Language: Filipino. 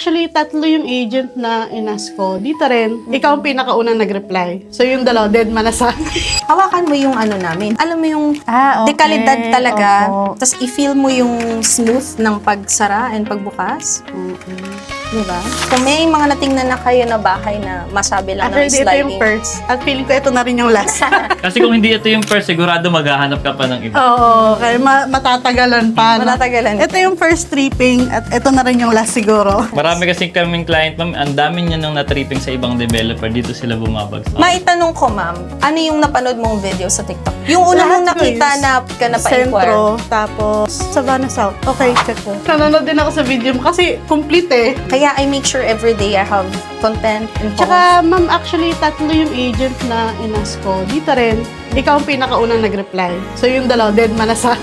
Actually, tatlo yung agent na inas ko. Dito rin, ikaw ang pinakaunang nag-reply. So yung dalawa, dead man na sa Hawakan mo yung ano namin. Alam mo yung Okay. dekalidad talaga. Opo. Tapos i-feel mo yung smooth ng pagsara and pagbukas. Diba? Kung may mga natingnan na kayo na bahay na masabi lang ng Actually, ito yung sliding. first. At feeling ko ito na rin yung last. Kasi kung hindi ito yung first, sigurado maghahanap ka pa ng iba. Oo, kaya matatagalan pa. No? Matatagalan. Ito yung first tripping at ito na rin yung last siguro. Marami kasi kaming client, ma'am, ang dami niya nung na-tripping sa ibang developer, dito sila bumabagsak. Maitanong ko, ma'am, ano yung napanood mong video sa TikTok? Yung una mong Lahat ko nakita is na ka na-pa-inquire. Sentro, tapos Savannah South. Okay, check ko. Nanonood din ako sa video mo kasi complete eh. Kaya I make sure every day I have content and posts. Tsaka, ma'am, actually, tatlo yung agent na inas ko. Dito rin, ikaw ang pinakaunang nag-reply. So yung dalawa, dead man na sa